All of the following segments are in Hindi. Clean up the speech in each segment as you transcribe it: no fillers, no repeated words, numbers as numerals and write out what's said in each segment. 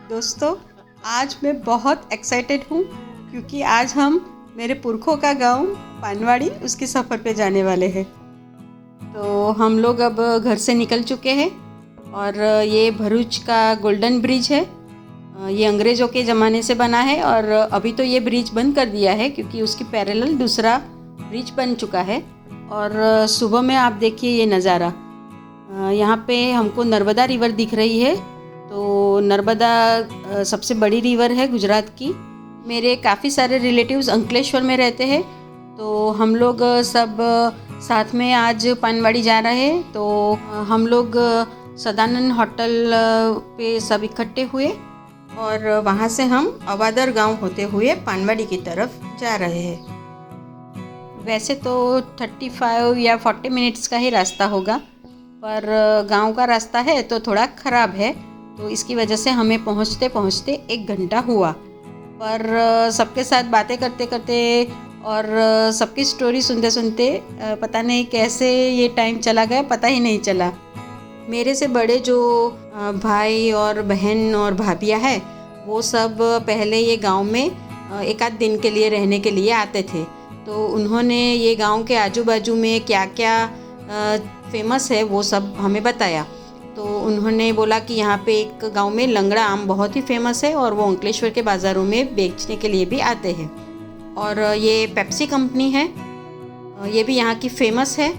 दोस्तों, आज मैं बहुत एक्साइटेड हूँ क्योंकि आज हम मेरे पुरखों का गांव पानवाड़ी उसके सफ़र पे जाने वाले हैं। तो हम लोग अब घर से निकल चुके हैं और ये भरूच का गोल्डन ब्रिज है। ये अंग्रेज़ों के ज़माने से बना है और अभी तो ये ब्रिज बंद कर दिया है क्योंकि उसकी पैरेलल दूसरा ब्रिज बन चुका है। और सुबह में आप देखिए ये नज़ारा, यहाँ पे हमको नर्मदा रिवर दिख रही है। तो नर्मदा सबसे बड़ी रिवर है गुजरात की। मेरे काफ़ी सारे रिलेटिव्स अंकलेश्वर में रहते हैं, तो हम लोग सब साथ में आज पानवाड़ी जा रहे हैं। तो हम लोग सदानंद होटल पे सब इकट्ठे हुए और वहाँ से हम अवादर गांव होते हुए पानवाड़ी की तरफ जा रहे हैं। वैसे तो 35 या 40 मिनट्स का ही रास्ता होगा, पर गांव का रास्ता है तो थोड़ा ख़राब है, तो इसकी वजह से हमें पहुंचते पहुंचते 1 घंटा हुआ। पर सबके साथ बातें करते करते और सबकी स्टोरी सुनते सुनते पता नहीं कैसे ये टाइम चला गया, पता ही नहीं चला। मेरे से बड़े जो भाई और बहन और भाभियाँ हैं, वो सब पहले ये गांव में एक आध दिन के लिए रहने के लिए आते थे। तो उन्होंने ये गांव के आजू बाजू में क्या क्या फेमस है वो सब हमें बताया। तो उन्होंने बोला कि यहाँ पे एक गांव में लंगड़ा आम बहुत ही फेमस है और वो अंकलेश्वर के बाज़ारों में बेचने के लिए भी आते हैं। और ये पेप्सी कंपनी है, ये भी यहाँ की फेमस है।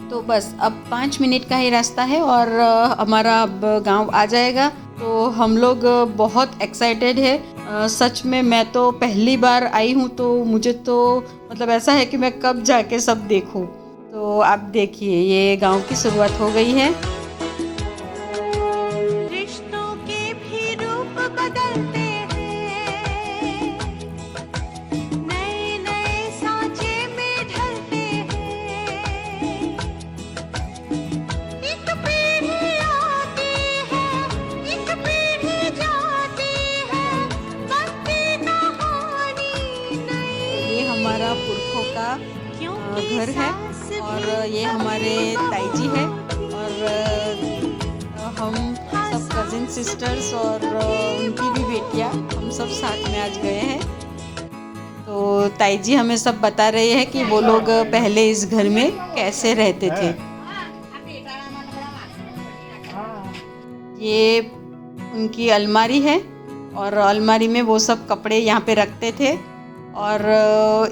तो बस अब 5 मिनट का ही रास्ता है और हमारा अब गांव आ जाएगा। तो हम लोग बहुत एक्साइटेड है। सच में मैं तो पहली बार आई हूँ, तो मुझे तो मतलब ऐसा है कि मैं कब जाके सब देखूँ। तो आप देखिए ये गांव की शुरुआत हो गई है। रिश्तों के भी रूप बदलते हैं, नए नए सांचे में ढलते हैं। एक पीढ़ी आती है, एक पीढ़ी जाती है, बनती कहानी नई। ये हमारा पुरखों का घर है और ये हमारे ताई जी है और हम सब कज़िन सिस्टर्स और उनकी भी बेटियां हम सब साथ में आज गए हैं। तो ताई जी हमें सब बता रहे हैं कि वो लोग पहले इस घर में कैसे रहते थे। ये उनकी अलमारी है और अलमारी में वो सब कपड़े यहाँ पे रखते थे। और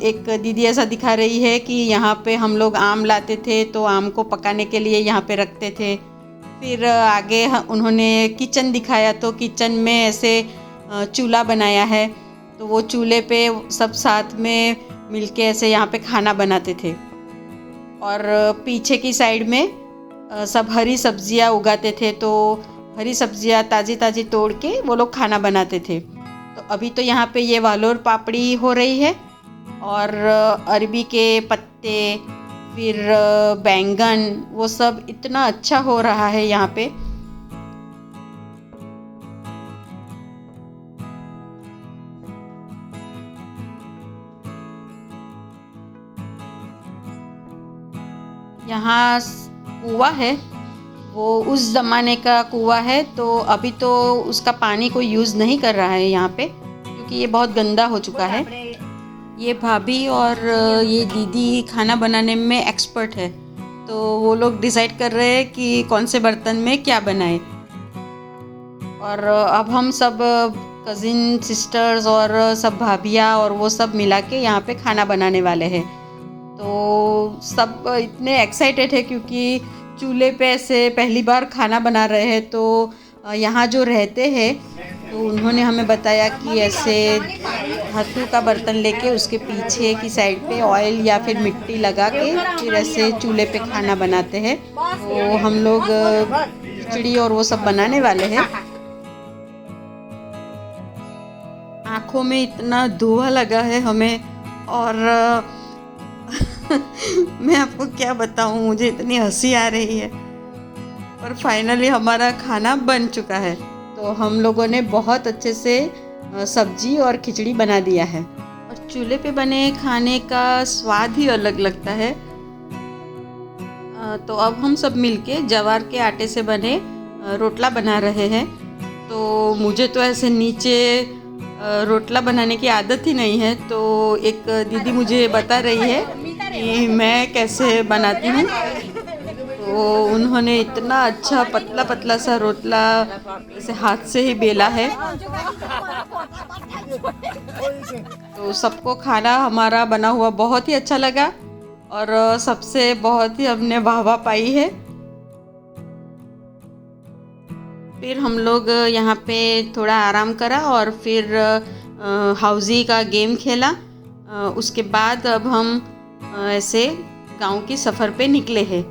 एक दीदी ऐसा दिखा रही है कि यहाँ पे हम लोग आम लाते थे तो आम को पकाने के लिए यहाँ पे रखते थे। फिर आगे उन्होंने किचन दिखाया, तो किचन में ऐसे चूल्हा बनाया है, तो वो चूल्हे पे सब साथ में मिलके ऐसे यहाँ पे खाना बनाते थे। और पीछे की साइड में सब हरी सब्जियाँ उगाते थे, तो हरी सब्जियाँ ताज़ी ताज़ी तोड़ के वो लोग खाना बनाते थे। तो अभी तो यहाँ पे ये वालोर पापड़ी हो रही है और अरबी के पत्ते, फिर बैंगन, वो सब इतना अच्छा हो रहा है यहाँ पे। यहाँ कुआं है, वो उस ज़माने का कुआं है, तो अभी तो उसका पानी कोई यूज़ नहीं कर रहा है यहाँ पे क्योंकि ये बहुत गंदा हो चुका है। ये भाभी और ये दीदी खाना बनाने में एक्सपर्ट है, तो वो लोग डिसाइड कर रहे हैं कि कौन से बर्तन में क्या बनाए। और अब हम सब कज़िन सिस्टर्स और सब भाभियाँ और वो सब मिला के यहाँ पे खाना बनाने वाले हैं। तो सब इतने एक्साइटेड है क्योंकि चूल्हे पे ऐसे पहली बार खाना बना रहे हैं। तो यहाँ जो रहते हैं तो उन्होंने हमें बताया कि ऐसे धातु का बर्तन लेके उसके पीछे की साइड पे ऑयल या फिर मिट्टी लगा के फिर ऐसे चूल्हे पे खाना बनाते हैं। तो हम लोग खिचड़ी और वो सब बनाने वाले हैं। आँखों में इतना धुआं लगा है हमें और मैं आपको क्या बताऊं, मुझे इतनी हंसी आ रही है। और फाइनली हमारा खाना बन चुका है, तो हम लोगों ने बहुत अच्छे से सब्जी और खिचड़ी बना दिया है। और चूल्हे पे बने खाने का स्वाद ही अलग लगता है। तो अब हम सब मिलके ज्वार के आटे से बने रोटला बना रहे हैं। तो मुझे तो ऐसे नीचे रोटला बनाने की आदत ही नहीं है, तो एक दीदी मुझे बता रही है कि मैं कैसे बनाती हूँ। तो उन्होंने इतना अच्छा पतला पतला सा रोटला ऐसे हाथ से ही बेला है। तो सबको खाना हमारा बना हुआ बहुत ही अच्छा लगा और सबसे बहुत ही हमने वाह पाई है। फिर हम लोग यहाँ पे थोड़ा आराम करा और फिर हाउजी का गेम खेला। उसके बाद अब हम ऐसे गांव की सफ़र पे निकले हैं।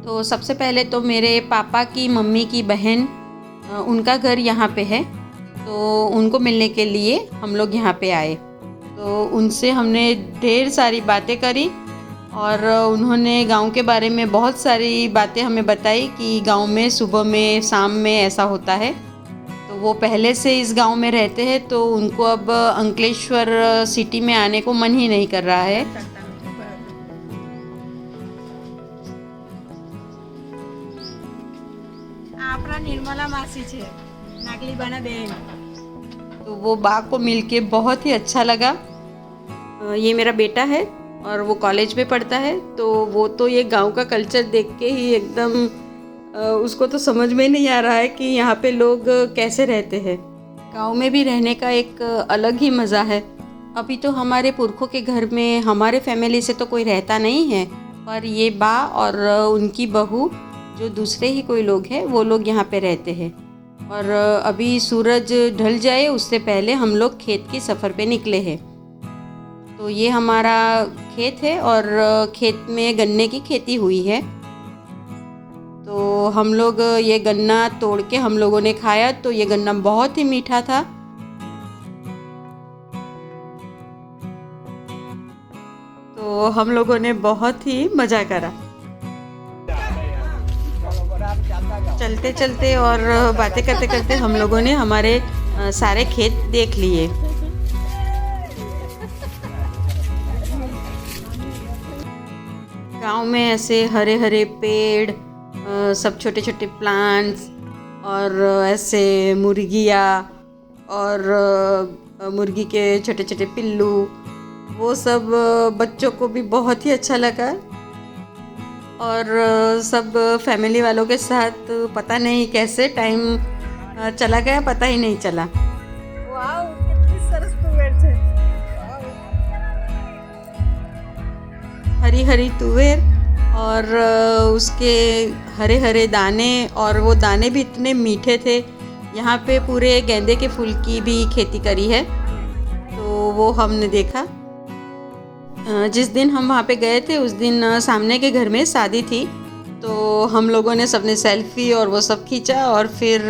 तो सबसे पहले तो मेरे पापा की मम्मी की बहन उनका घर यहाँ पे है, तो उनको मिलने के लिए हम लोग यहाँ पे आए। तो उनसे हमने ढेर सारी बातें करी और उन्होंने गांव के बारे में बहुत सारी बातें हमें बताई कि गांव में सुबह में शाम में ऐसा होता है। तो वो पहले से इस गांव में रहते हैं, तो उनको अब अंकलेश्वर सिटी में आने को मन ही नहीं कर रहा है। આપણા નિર્મલા માસી છે, નાગલી બાના બેન। तो वो बा को मिलके बहुत ही अच्छा लगा। ये मेरा बेटा है और वो कॉलेज में पढ़ता है, तो वो तो ये गांव का कल्चर देख के ही एकदम उसको तो समझ में नहीं आ रहा है कि यहाँ पे लोग कैसे रहते हैं। गांव में भी रहने का एक अलग ही मज़ा है। अभी तो हमारे पुरखों के घर में हमारे फैमिली से तो कोई रहता नहीं है, पर ये बा और उनकी बहू जो दूसरे ही कोई लोग हैं वो लोग यहाँ पे रहते हैं। और अभी सूरज ढल जाए उससे पहले हम लोग खेत की सफ़र पे निकले हैं। तो ये हमारा खेत है और खेत में गन्ने की खेती हुई है। तो हम लोग ये गन्ना तोड़ के हम लोगों ने खाया, तो ये गन्ना बहुत ही मीठा था। तो हम लोगों ने बहुत ही मज़ा करा। चलते चलते और बातें करते करते हम लोगों ने हमारे सारे खेत देख लिए। गांव में ऐसे हरे हरे पेड़, सब छोटे छोटे प्लांट्स और ऐसे मुर्गियाँ और मुर्गी के छोटे छोटे पिल्लू, वो सब बच्चों को भी बहुत ही अच्छा लगा। और सब फैमिली वालों के साथ पता नहीं कैसे टाइम चला गया, पता ही नहीं चला। વાવ, કેટલી સરસ તુવેર છે। हरी हरी तुवेर और उसके हरे हरे दाने, और वो दाने भी इतने मीठे थे। यहाँ पे पूरे गेंदे के फूल की भी खेती करी है, तो वो हमने देखा। जिस दिन हम वहाँ पे गए थे उस दिन सामने के घर में शादी थी, तो हम लोगों ने सबने सेल्फी और वो सब खींचा। और फिर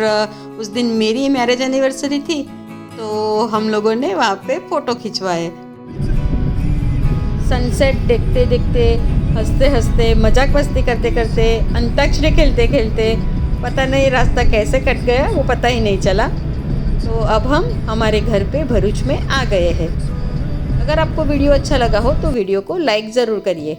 उस दिन मेरी मैरिज एनिवर्सरी थी, तो हम लोगों ने वहाँ पे फ़ोटो खिंचवाए। सनसेट देखते देखते, हंसते हंसते, मजाक मस्ती करते करते, अंताक्षरी खेलते खेलते पता नहीं रास्ता कैसे कट गया, वो पता ही नहीं चला। तो अब हम हमारे घर पे भरूच में आ गए हैं। अगर आपको वीडियो अच्छा लगा हो तो वीडियो को लाइक ज़रूर करिए।